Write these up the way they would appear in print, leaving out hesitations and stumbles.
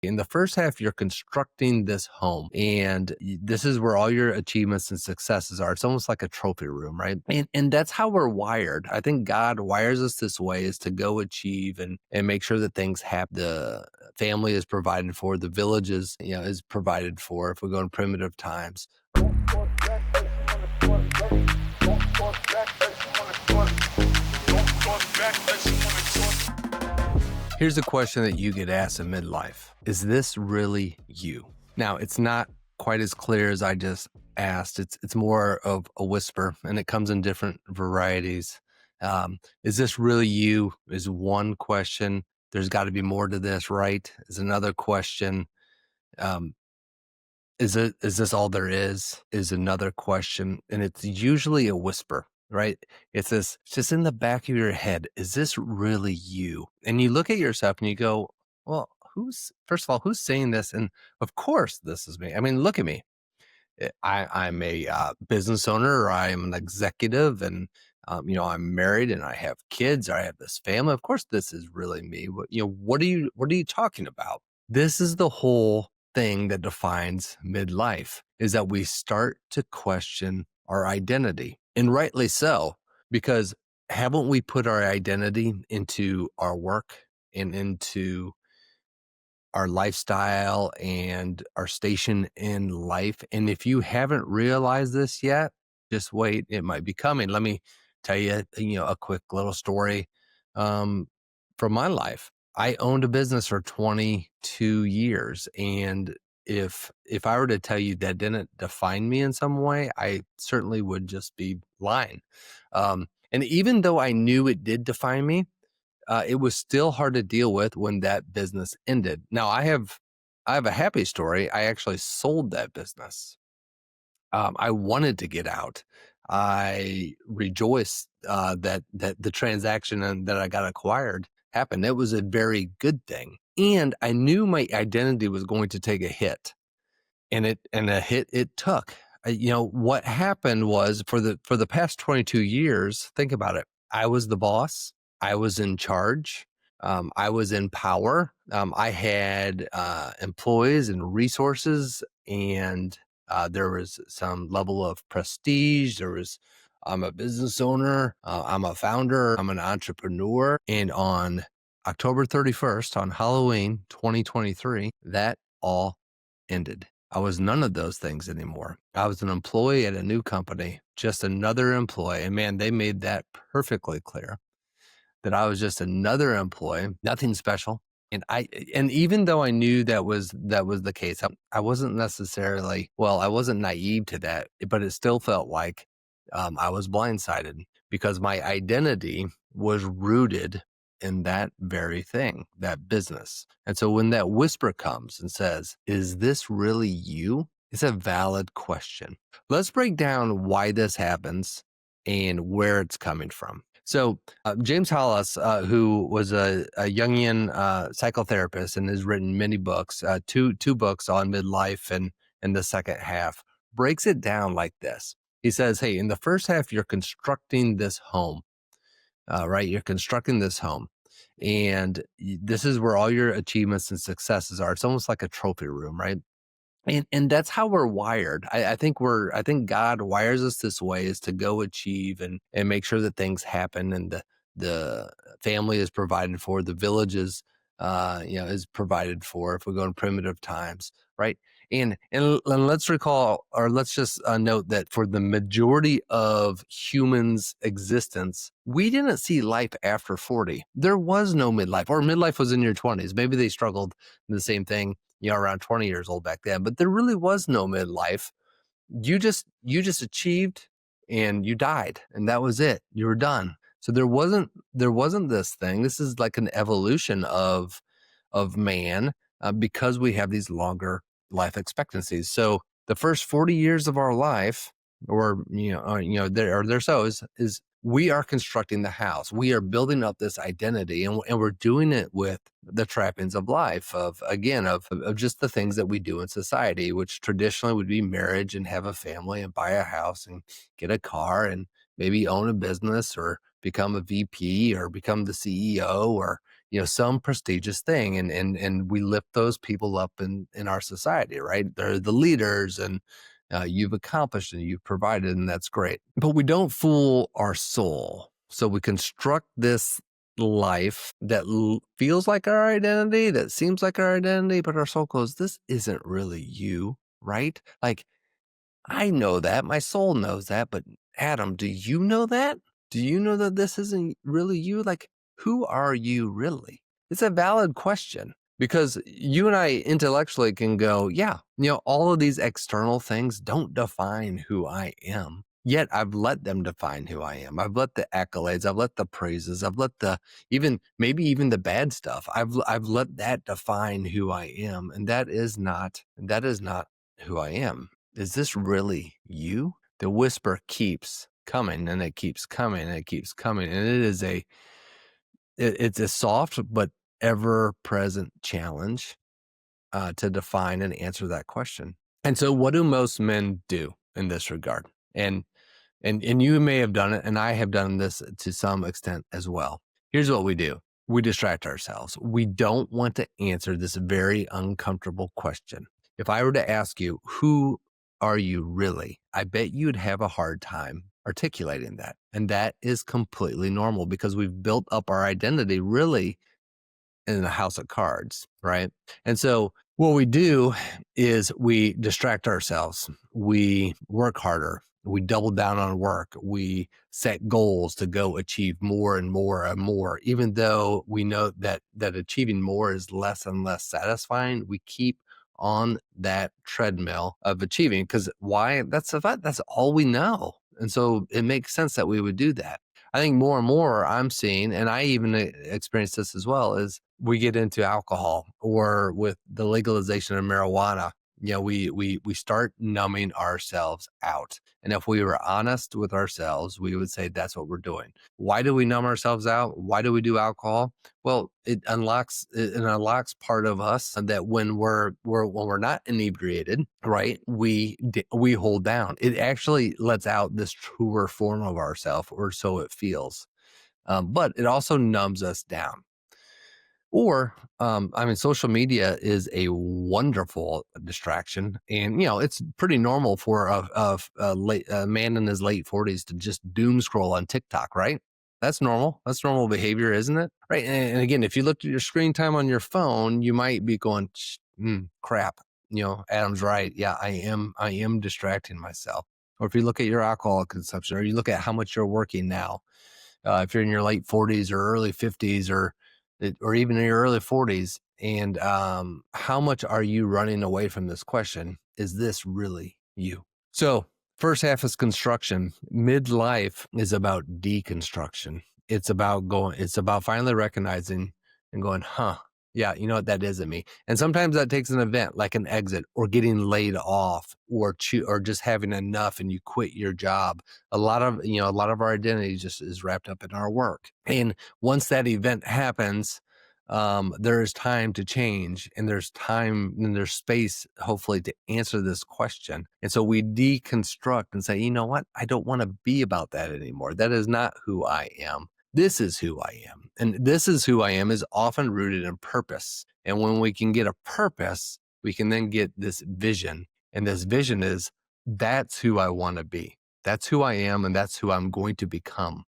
In the first half, you're constructing this home, and this is where all your achievements and successes are. It's almost like a trophy room, right? And that's how we're wired. I think God wires us this way, is to go achieve and make sure that things happen. The family is provided for, the village is provided for if we go in primitive times. Here's a question that you get asked in midlife. Is this really you? Now, it's not quite as clear as I just asked. It's more of a whisper, and it comes in different varieties. Is this really you? Is one question. There's got to be more to this, right? Is another question. Um, is this all there is another question, and it's usually a whisper, right? It's just in the back of your head. Is this really you? And you look at yourself and you go, well, first of all, who's saying this? And of course this is me. I mean, look at me. I'm a business owner, or I am an executive, and I'm married and I have kids, or I have this family. Of course this is really me. What are you talking about? This is the whole thing that defines midlife, is that we start to question our identity, and rightly so, because haven't we put our identity into our work and into our lifestyle and our station in life? And if you haven't realized this yet, just wait, it might be coming. Let me tell you, a quick little story from my life. I owned a business for 22 years, and if I were to tell you that didn't define me in some way, I certainly would just be lying. And even though I knew it did define me, it was still hard to deal with when that business ended. Now, I have a happy story. I actually sold that business. I wanted to get out. I rejoiced that the transaction and that I got acquired happened. It was a very good thing, and I knew my identity was going to take a hit, and a hit it took. What happened was, for the past 22 years, think about it. I was the boss. I was in charge. I was in power. I had employees and resources, and there was some level of prestige. I'm a business owner. I'm a founder. I'm an entrepreneur. And on October 31st, on Halloween 2023, that all ended. I was none of those things anymore. I was an employee at a new company, just another employee. And man, they made that perfectly clear, that I was just another employee, nothing special. And even though I knew that was the case, I wasn't necessarily, I wasn't naive to that, but it still felt like I was blindsided, because my identity was rooted in that very thing, that business. And so when that whisper comes and says, is this really you? It's a valid question. Let's break down why this happens and where it's coming from. So James Hollis, who was a Jungian psychotherapist and has written many books, two books on midlife and the second half, breaks it down like this. He says, hey, in the first half, you're constructing this home, right? You're constructing this home. And this is where all your achievements and successes are. It's almost like a trophy room, right? And that's how we're wired. I think God wires us this way, is to go achieve and make sure that things happen, and the family is provided for, the village is provided for if we go in primitive times, right? And let's recall, or let's just note that for the majority of humans' existence, we didn't see life after 40. There was no midlife, or midlife was in your 20s. Maybe they struggled in the same thing, around 20 years old back then, but there really was no midlife. You just achieved and you died, and that was it. You were done. So there wasn't this thing. This is like an evolution of man, because we have these longer life expectancies. So the first 40 years of our life, or there so is we are constructing the house. We are building up this identity, and we're doing it with the trappings of life, of just the things that we do in society, which traditionally would be marriage and have a family and buy a house and get a car and maybe own a business or become a VP or become the CEO, or some prestigious thing, and we lift those people up in our society, right? They're the leaders, and you've accomplished and you've provided, and that's great. But we don't fool our soul. So we construct this life that feels like our identity, that seems like our identity, but our soul goes, this isn't really you, right? Like, I know that, my soul knows that, but Adam, do you know that? Do you know that this isn't really you? Like, who are you really? It's a valid question, because you and I intellectually can go, yeah, all of these external things don't define who I am. Yet I've let them define who I am. I've let the accolades, I've let the praises, I've let maybe even the bad stuff. I've let that define who I am. And that is not who I am. Is this really you? The whisper keeps coming, and it keeps coming, and it keeps coming. And it's a soft but ever-present challenge to define and answer that question. And so what do most men do in this regard? And you may have done it, and I have done this to some extent as well. Here's what we do. We distract ourselves. We don't want to answer this very uncomfortable question. If I were to ask you, who are you really? I bet you'd have a hard time articulating that. And that is completely normal, because we've built up our identity really in a house of cards, right? And so what we do is we distract ourselves. We work harder. We double down on work. We set goals to go achieve more and more and more, even though we know that achieving more is less and less satisfying. We keep on that treadmill of achieving, because why? That's all we know. And so it makes sense that we would do that. I think more and more I'm seeing, and I even experienced this as well, is we get into alcohol, or with the legalization of marijuana. We start numbing ourselves out. And if we were honest with ourselves, we would say that's what we're doing. Why do we numb ourselves out? Why do we do alcohol? Well, it unlocks part of us that when we're not inebriated, right? We hold down. It actually lets out this truer form of ourselves, or so it feels. But it also numbs us down. Or, social media is a wonderful distraction, and it's pretty normal for a man in his late 40s to just doom scroll on TikTok, right? That's normal. That's normal behavior, isn't it? Right. And again, if you looked at your screen time on your phone, you might be going, crap. Adam's right. Yeah, I am distracting myself. Or if you look at your alcohol consumption, or you look at how much you're working now, if you're in your late 40s or early 50s, or even in your early 40s, and how much are you running away from this question? Is this really you? So first half is construction. Midlife is about deconstruction. It's about finally recognizing and going, yeah, you know what, that isn't me. And sometimes that takes an event like an exit, or getting laid off, or just having enough and you quit your job. A lot of our identity just is wrapped up in our work. And once that event happens, there is time to change, and there's time and there's space, hopefully, to answer this question. And so we deconstruct and say, you know what? I don't want to be about that anymore. That is not who I am. This is who I am. And this is who I am is often rooted in purpose. And when we can get a purpose, we can then get this vision. And this vision is, that's who I want to be. That's who I am, and that's who I'm going to become.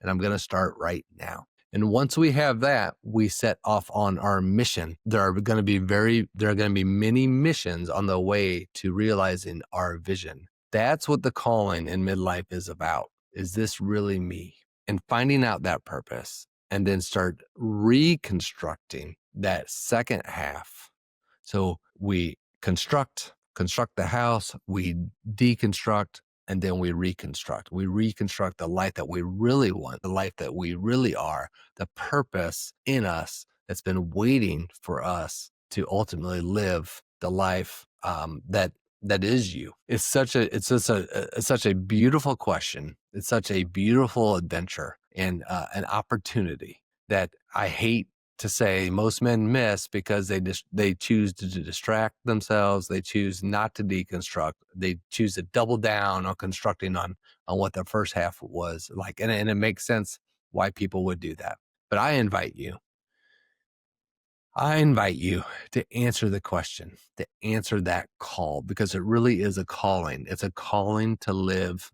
And I'm going to start right now. And once we have that, we set off on our mission. There are going to be many missions on the way to realizing our vision. That's what the calling in midlife is about. Is this really me? And finding out that purpose, and then start reconstructing that second half. So we construct the house, we deconstruct, and then we reconstruct. We reconstruct the life that we really want, the life that we really are, the purpose in us that's been waiting for us to ultimately live the life that is you. It's such a beautiful question. It's such a beautiful adventure, and an opportunity that I hate to say most men miss, because they choose to distract themselves. They choose not to deconstruct. They choose to double down on constructing on what the first half was like. And it makes sense why people would do that. But I invite you I invite you to answer the question, to answer that call, because it really is a calling. It's a calling to live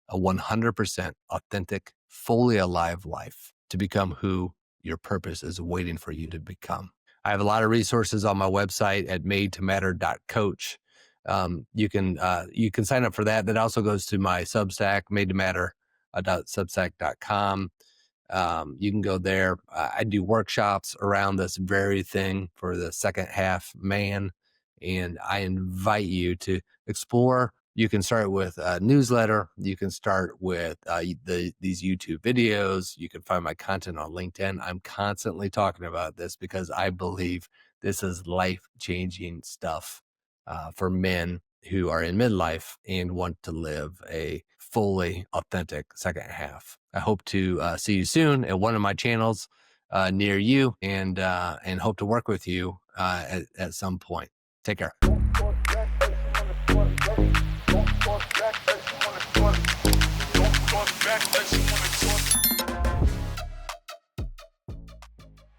a 100% authentic, fully alive life, to become who your purpose is waiting for you to become. I have a lot of resources on my website at madetomatter.coach. You can sign up for that. That also goes to my Substack, madetomatter.substack.com. You can go there. I do workshops around this very thing for the second half man, and I invite you to explore. You can start with a newsletter. You can start with these YouTube videos. You can find my content on LinkedIn. I'm constantly talking about this because I believe this is life-changing stuff for men who are in midlife and want to live a fully authentic second half. I hope to see you soon at one of my channels near you, and hope to work with you at some point. Take care. Don't